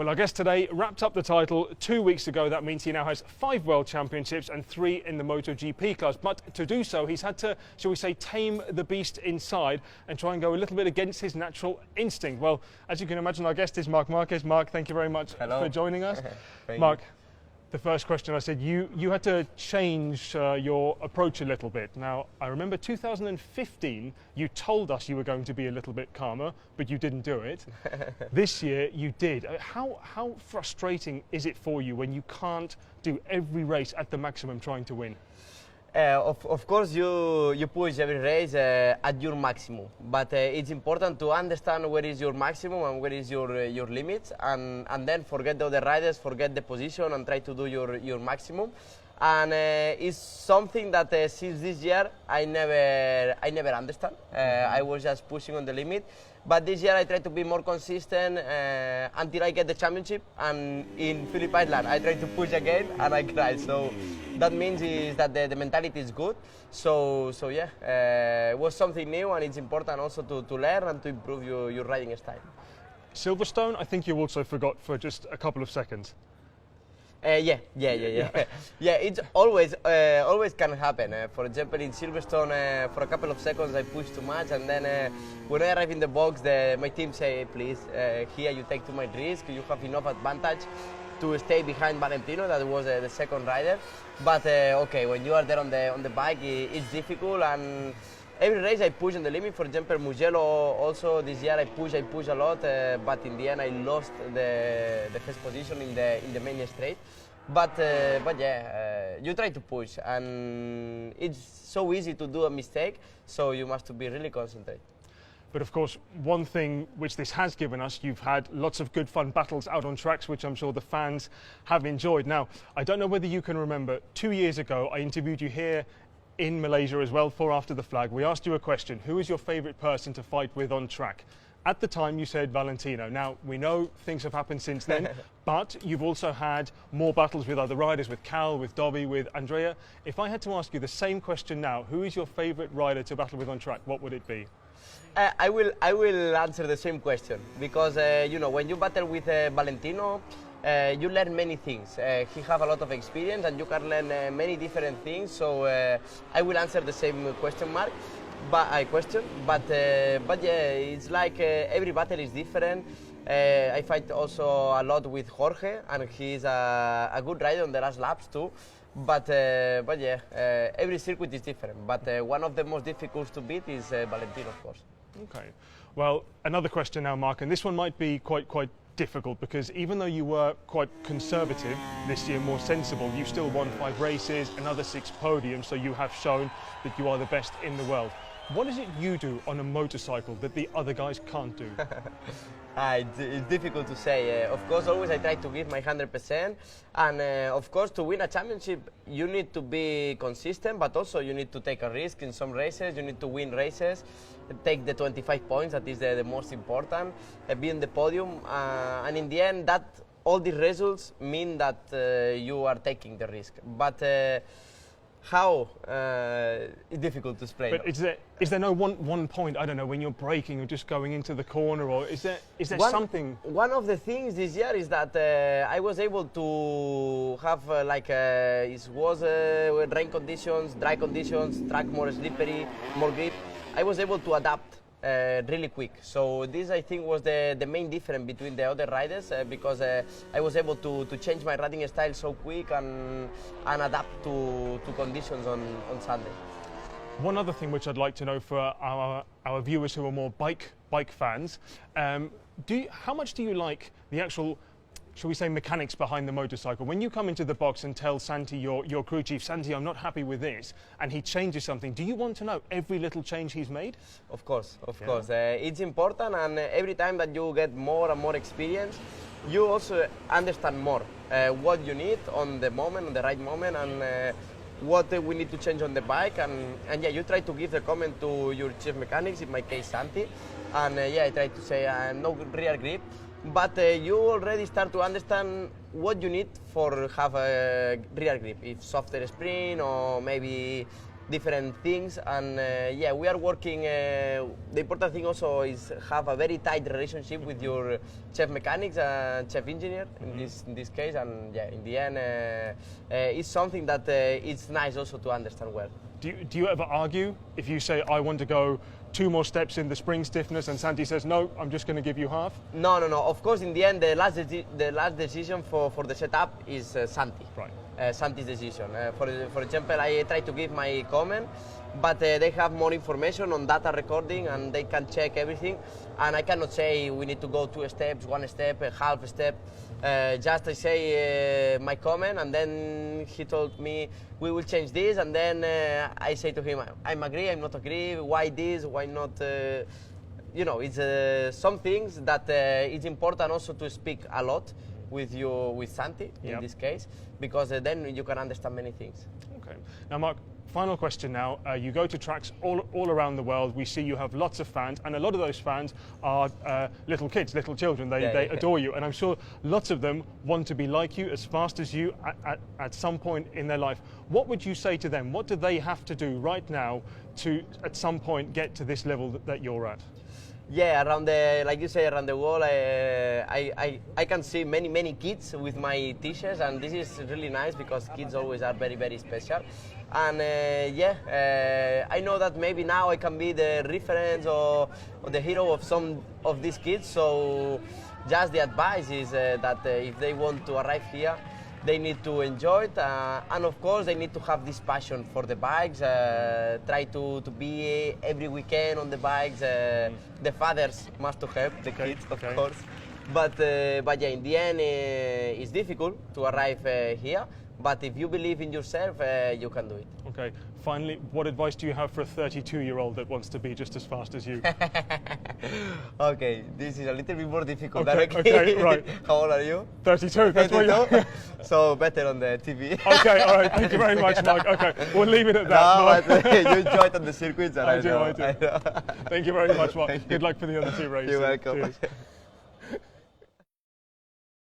Well, our guest today wrapped up the title 2 weeks ago. That means he now has 5 World Championships and 3 in the MotoGP class. But to do so, he's had to, shall we say, tame the beast inside and try and go a little bit against his natural instinct. Well, as you can imagine, our guest is Marc Marquez. Marc, thank you very much for joining us. Marc, the first question, I said you had to change your approach a little bit. Now, I remember 2015, you told us you were going to be a little bit calmer, but you didn't do it. This year, you did. How frustrating is it for you when you can't do every race at the maximum trying to win? Of course, you push every race at your maximum, but it's important to understand where is your maximum and where is your limits, and then forget the other riders, forget the position, and try to do your maximum. And it's something that since this year I never understand. I was just pushing on the limit, but this year I try to be more consistent until I get the championship. And in Phillip Island I try to push again and I cry. So that means is that the mentality is good. So yeah, it was something new, and it's important also to learn and to improve your riding style. Silverstone, I think you also forgot for just a couple of seconds. Yeah. It's always can happen. For example, in Silverstone, for a couple of seconds I pushed too much, and then when I arrive in the box, my team say, please, here you take too much risk. You have enough advantage to stay behind Valentino, that was the second rider. But okay, when you are there on the bike, it's difficult, and every race I push on the limit. For example, Mugello also this year I push a lot, but in the end I lost the first position in the main straight. But yeah, you try to push, and it's so easy to do a mistake. So you must be really concentrated. But of course, one thing which this has given us, you've had lots of good fun battles out on tracks, which I'm sure the fans have enjoyed. Now, I don't know whether you can remember, 2 years ago I interviewed you here in Malaysia as well for After the Flag. We asked you a question: who is your favourite person to fight with on track? At the time you said Valentino. Now we know things have happened since then, but you've also had more battles with other riders, with Cal, with Dobby, with Andrea. If I had to ask you the same question now, who is your favourite rider to battle with on track, what would it be? I will answer the same question, because you know, when you battle with Valentino, you learn many things. He has a lot of experience, and you can learn many different things. So I will answer the same question mark, but yeah, it's like every battle is different. I fight also a lot with Jorge, and he's a good rider on the last laps too. But yeah, every circuit is different. But one of the most difficult to beat is Valentino, of course. Okay. Well, another question now, Marc, and this one might be quite difficult, because even though you were quite conservative this year, more sensible, you still won 5 races, another 6 podiums, so you have shown that you are the best in the world. What is it you do on a motorcycle that the other guys can't do? It's difficult to say. Of course, always I try to give my 100%, and of course, to win a championship, you need to be consistent, but also you need to take a risk in some races. You need to win races, take the 25 points. That is the most important. Be in the podium, and in the end, that all the results mean that you are taking the risk. But how? It's difficult to explain. But is there no one point, I don't know, when you're braking or just going into the corner, or is there something? One of the things this year is that I was able to have it was rain conditions, dry conditions, track more slippery, more grip. I was able to adapt really quick. So this, I think, was the main difference between the other riders, because I was able to change my riding style so quick and adapt to conditions on Sunday. One other thing which I'd like to know for our viewers who are more bike fans, how much do you like the actual, shall we say, mechanics behind the motorcycle? When you come into the box and tell Santi, your crew chief, Santi, I'm not happy with this, and he changes something, do you want to know every little change he's made? Of course. It's important, and every time that you get more and more experience, you also understand more what you need on the moment, on the right moment, and what we need to change on the bike, and yeah, you try to give the comment to your chief mechanics, in my case Santi, and yeah, I try to say no rear grip, but you already start to understand what you need for have a rear grip, if softer spring or maybe different things, and yeah, we are working. The important thing also is have a very tight relationship with your chef mechanics and chef engineer in this case, and yeah, in the end, it's something that it's nice also to understand well. Do you ever argue if you say I want to go 2 more steps in the spring stiffness and Santi says no, I'm just going to give you half? No. Of course, in the end, the last decision for the setup is Santi. Right. Santi's decision. For example, I try to give my comment, but they have more information on data recording and they can check everything. And I cannot say we need to go 2 steps, 1 step, a half step. Just I say my comment, and then he told me we will change this, and then I say to him, I'm agree, I'm not agree, why this, why not? You know, it's some things that it's important also to speak a lot with Santi in this case, because then you can understand many things. Okay. Now, Mark, final question now. You go to tracks all around the world. We see you have lots of fans, and a lot of those fans are little kids, little children. They adore you, and I'm sure lots of them want to be like you, as fast as you at some point in their life. What would you say to them? What do they have to do right now to, at some point, get to this level that you're at? Yeah, like you say, around the world, I can see many kids with my t-shirts, and this is really nice because kids always are very special. And yeah, I know that maybe now I can be the reference or the hero of some of these kids. So just the advice is that if they want to arrive here, they need to enjoy it, and of course they need to have this passion for the bikes. Try to be every weekend on the bikes. The fathers must help the kids, of course. But yeah, in the end, it's difficult to arrive here. But if you believe in yourself, you can do it. Okay. Finally, what advice do you have for a 32-year-old that wants to be just as fast as you? Okay, this is a little bit more difficult. Okay, right. How old are you? 32. That's what you. So better on the TV. Okay, all right. Thank you very much, Mark. Okay, we'll leave it at that. No, but you enjoy it on the circuits. I do. I know. Thank you very much, Mark. Good luck for the other 2 races. You're welcome. Cheers.